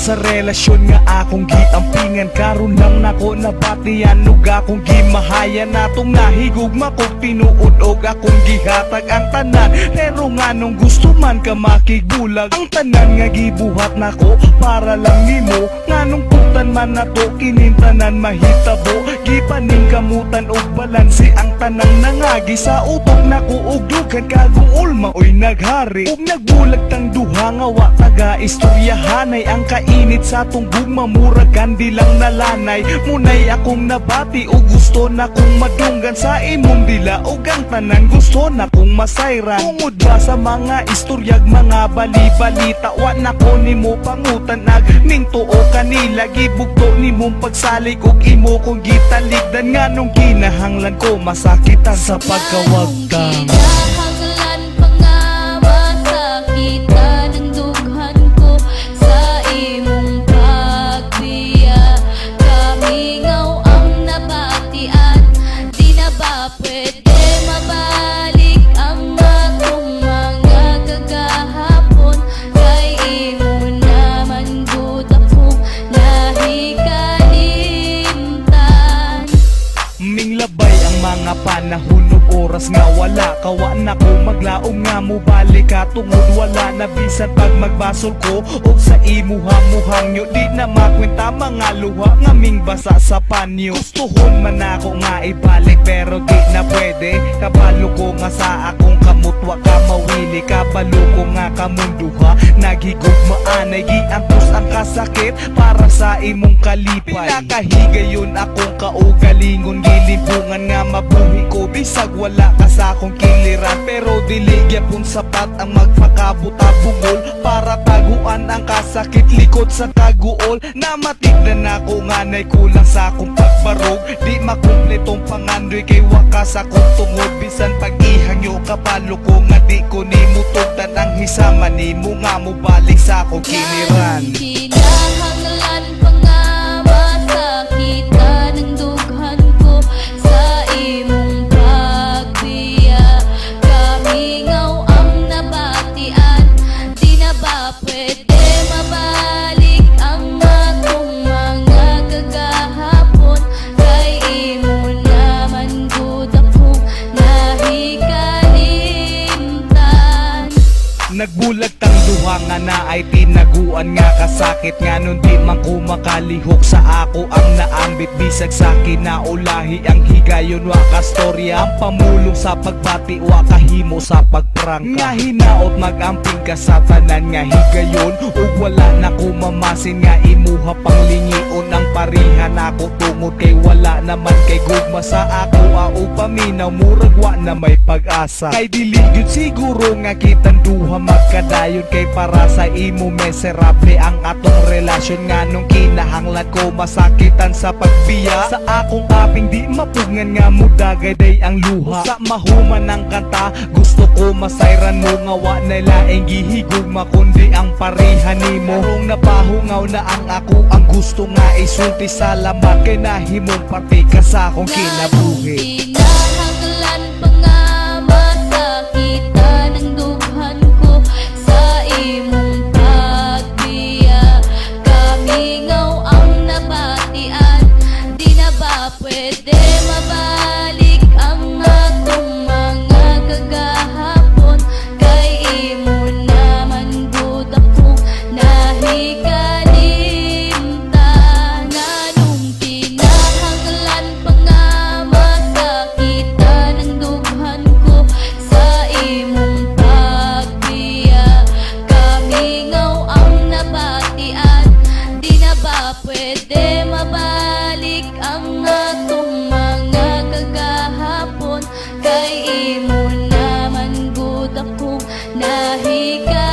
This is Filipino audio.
sa relasyon nga akong giampingan. Karon lang nako nabatian ug akong gimahayan. Atong nahigugma kog tinuod og akong gihatag ang tanan. Pero nganong gusto man ka makigbulag, ang tanan nga gibuhat nako para lang nimo. Nganong putan man nato kining tanan mahitabo. Gipaning kamutan og balanse ang tanang nangagi. Sa utok nako og dughan kaguol maoy naghari. Ug nagbulag tang duha nga wa taga istoryahanay. Ang kainit sa tong gugma murag kandi lang nalanay. Munay akong nabati o gusto na kong madunggan sa imong dila. O ang tanan gusto na kong masayran. Tungod ba sa mga istoryag mga bali-balita, wa na ko nimo pangutan ag minto o kanila. Gibugto nimong pagsalig og imo kong gitaligdan. Nganong kinahanglan ko masakitan sa pagkawagtang. Kinahanglan pa nga masakitan ang dughan ko sa imong pagbiya. Kamingaw ang nabatian, di na ba pwede mabalik ang atong mga kagahapon? Kay imo naman gud akong nahikalimtan. Minglabay ang mga panahon ug oras nga wala. Kawa na ko maglaom nga mo balik ka. Tungod wala na bisan pag magbasol ko og sa imuha mo hangyo. Di na makwenta mga luha nga ming basa sa panyo. Gustuhon man ako nga ibalik pero di na pwede. Kabalo ko nga sa akong kamutwa ka mawili. Kabalo ko nga kamunduha naghigugmaanay. Giantos ang kasakit para sa imong kalipay. Pinakahigayon akong kaugalingon. Gilibungan nga mabuhi ko bisag wala ka sa akong kiliran. Pero dili gyapon sapat ang magpakabuta-bugol para taguan ang kasakit likod sa kaguol. Na matignan ako nga nay kulang sa akong pagbarog. Di makumpletong pangandoy kay wakas akong tungod. Bisan pag-ihangyo kapalo ko nga di ko nimo tugtan. Ang hisama nimo nga mo balik sa akong kiliran. Kinahanglan pa nga masakitan ang dughan ko sa imong pagbiya. Kamingaw ang nabatian, di na ba pwede mabalik ang atong mga kagahapon? Kay imo naman gud akong nahikalimtan. Nagbulag tang duha nga na ay tinaguan nga kasakit. Nganon di man ko makalihok sa ako ang naambit. Bisag sa kinaulahi ang higayon wa ka storya. Ang pamulong sa pagbati wa kahimo sa pagprangka. Nga hinaot magamping ka sa tanan nga higayon. Ug wala na ko mamasin nga imuha panglingion. Ang parihan ako tungod kay wala naman kay gugma sa ako. Au paminaw murag wa na may pag-asa. Kay dili gyud siguro nga kitang duha magkadayon. Kay para sa imo miserable ang atong relasyon. Nganong kinahanglan ko masakitan sa pagbiya. Sa akong aping di mapugngan nga mudagay day ang luha. Sa mahuman ng kanta gusto ko masayran mo. Nga wa na laing gihigugma kundi ang parihan nimo. Karong napahungaw na ang ako ang gusto nga isulti. Salamat kay nahimong parte ka sa akong kinabuhi. Kinahanglan pa nga masakitan ang dughan ko sa imong pagbiya. Kamingaw ang nabatian, di na ba pwede mabalik ang atong mga kagahapon? Kay imo naman gud akong nahikalimtan. Nganong kinahanglan pa nga masakitan ang dughan ko sa imong pagbiya. Kamingaw ang nabatian, di na ba pwede mabalik ang atong mga kagahapon? Kay imo naman gud akong nahikalimtan.